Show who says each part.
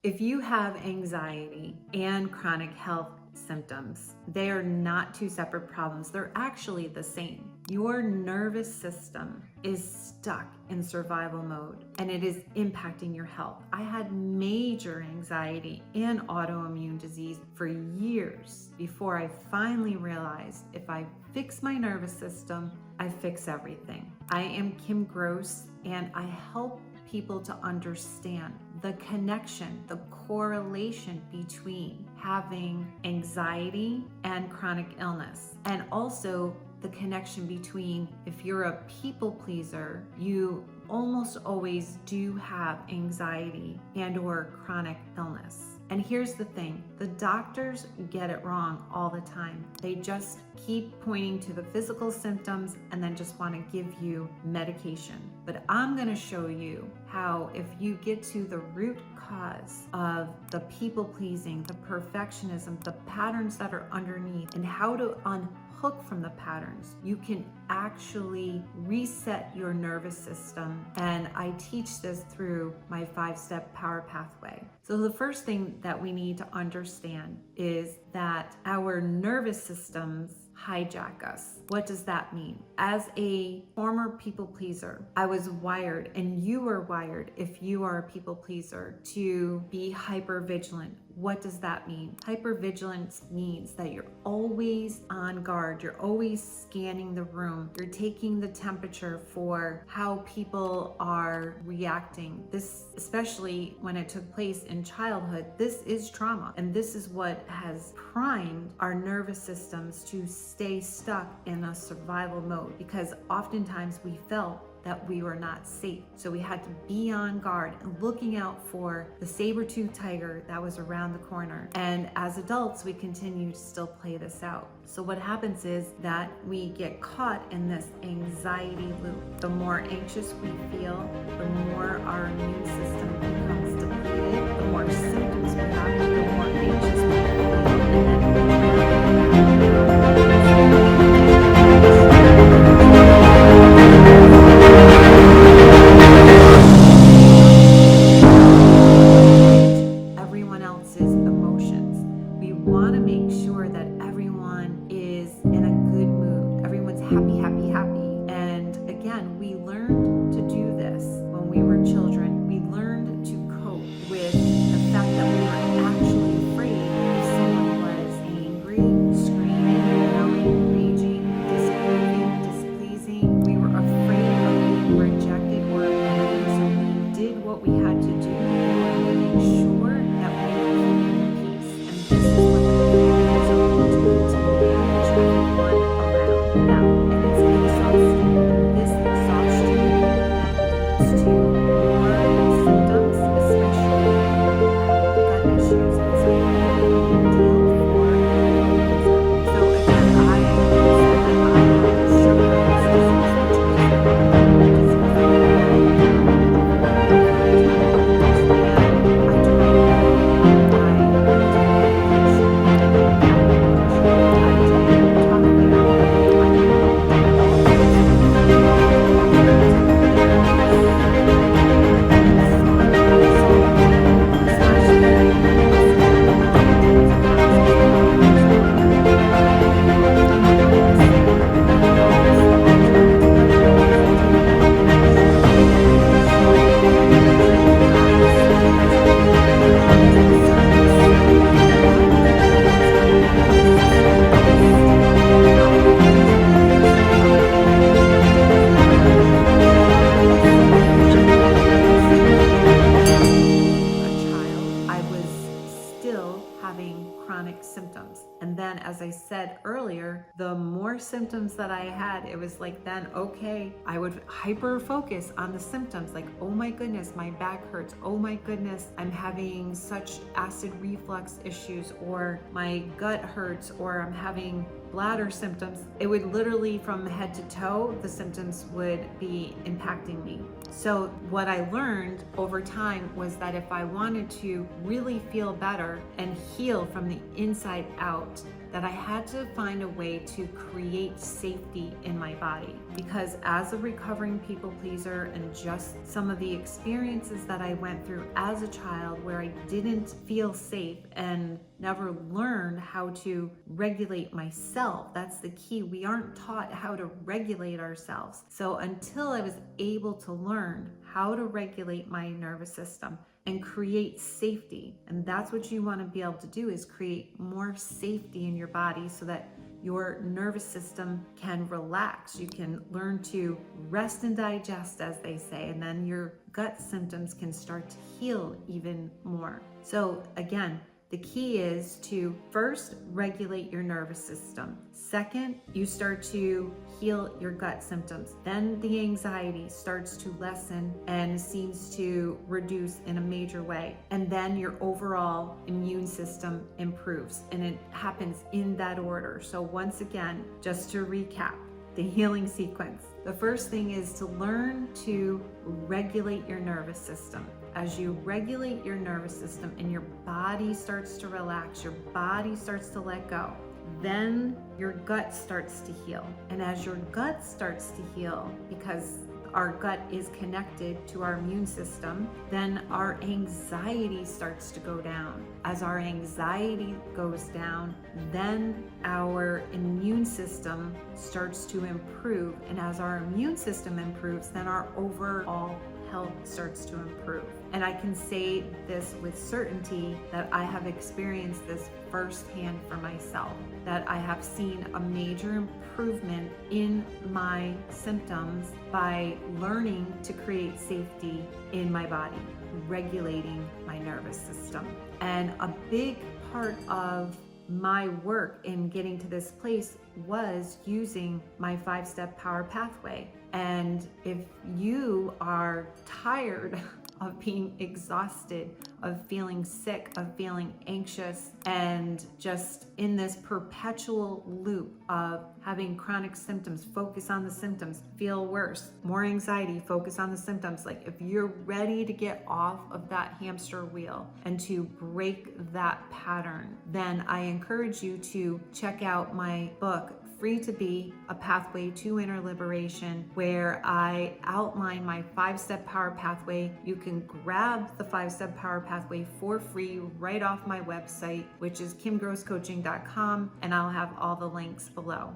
Speaker 1: If you have anxiety and chronic health symptoms, they are not two separate problems. They're actually the same. Your nervous system is stuck in survival mode and it is impacting your health. I had major anxiety and autoimmune disease for years before I finally realized if I fix my nervous system, I fix everything. I am Kim Gross and I help people to understand the connection, the correlation between having anxiety and chronic illness, and also the connection between if you're a people pleaser, you almost always do have anxiety and or chronic illness. And here's the thing, the doctors get it wrong all the time. They just keep pointing to the physical symptoms and then just want to give you medication. But I'm going to show you how if you get to the root cause of the people pleasing, the perfectionism, the patterns that are underneath, and how to unhook from the patterns, you can actually reset your nervous system. And I teach this through my 5-step power pathway. So the first thing that we need to understand is that our nervous systems hijack us. What does that mean? As a former people pleaser, I was wired, and you are wired if you are a people pleaser, to be hypervigilant. What does that mean? Hypervigilance means that you're always on guard. You're always scanning the room. You're taking the temperature for how people are reacting. This, especially when it took place in childhood, this is trauma. And this is what has primed our nervous systems to stay stuck in a survival mode, because oftentimes we felt that we were not safe. So we had to be on guard and looking out for the saber-toothed tiger that was around the corner. And as adults, we continue to still play this out. So what happens is that we get caught in this anxiety loop. The more anxious we feel, the more our immune system becomes depleted, the more symptoms we have, the more anxious we feel. Everyone else's emotions. We want to make sure that everyone is in a good mood. Everyone's happy, happy, happy. And again, we learned to do this when we were children. We learned to cope with the fact that we were actually afraid if someone was angry, screaming, yelling, raging, displeasing. We were afraid of being rejected or abandoned, so we did what we had to do to make sure that we were keeping peace. And this is what the people are do to manage everyone around them. And it's exhausting. This exhaustion leads to more symptoms, especially gut issues, and so we have a big deal for people. So again, I said that I had Sjogren's disease, which is a disease that I symptoms. And then, as I said earlier, the more symptoms that I had, it was like then, okay, I would hyper focus on the symptoms, like, oh my goodness, my back hurts. Oh my goodness, I'm having such acid reflux issues, or my gut hurts, or I'm having bladder symptoms. It would literally, from head to toe, the symptoms would be impacting me. So what I learned over time was that if I wanted to really feel better and heal from the the inside out that I had to find a way to create safety in my body. Because as a recovering people pleaser, and just some of the experiences that I went through as a child where I didn't feel safe and never learned how to regulate myself. That's the key. We aren't taught how to regulate ourselves. So until I was able to learn how to regulate my nervous system and create safety, and that's what you want to be able to do, is create more safety in your body so that your nervous system can relax. You can learn to rest and digest, as they say, and then your gut symptoms can start to heal even more. So again, the key is to first regulate your nervous system. Second, you start to heal your gut symptoms. Then the anxiety starts to lessen and seems to reduce in a major way. And then your overall immune system improves. And it happens in that order. So once again, just to recap, the healing sequence. The first thing is to learn to regulate your nervous system. As you regulate your nervous system and your body starts to relax, your body starts to let go, then your gut starts to heal. And as your gut starts to heal, because our gut is connected to our immune system, then our anxiety starts to go down. As our anxiety goes down, then our immune system starts to improve. And as our immune system improves, then our overall health starts to improve. And I can say this with certainty that I have experienced this firsthand for myself, that I have seen a major improvement in my symptoms by learning to create safety in my body, regulating my nervous system. And a big part of my work in getting to this place was using my 5-step power pathway. And if you are tired of being exhausted, of feeling sick, of feeling anxious, and just in this perpetual loop of having chronic symptoms, focus on the symptoms, feel worse, more anxiety, focus on the symptoms. Like, if you're ready to get off of that hamster wheel and to break that pattern, then I encourage you to check out my book, Free to Be, A Pathway to Inner Liberation, where I outline my 5-step power pathway. You can grab the 5-step power pathway for free right off my website, which is kimgrosscoaching.com, and I'll have all the links below.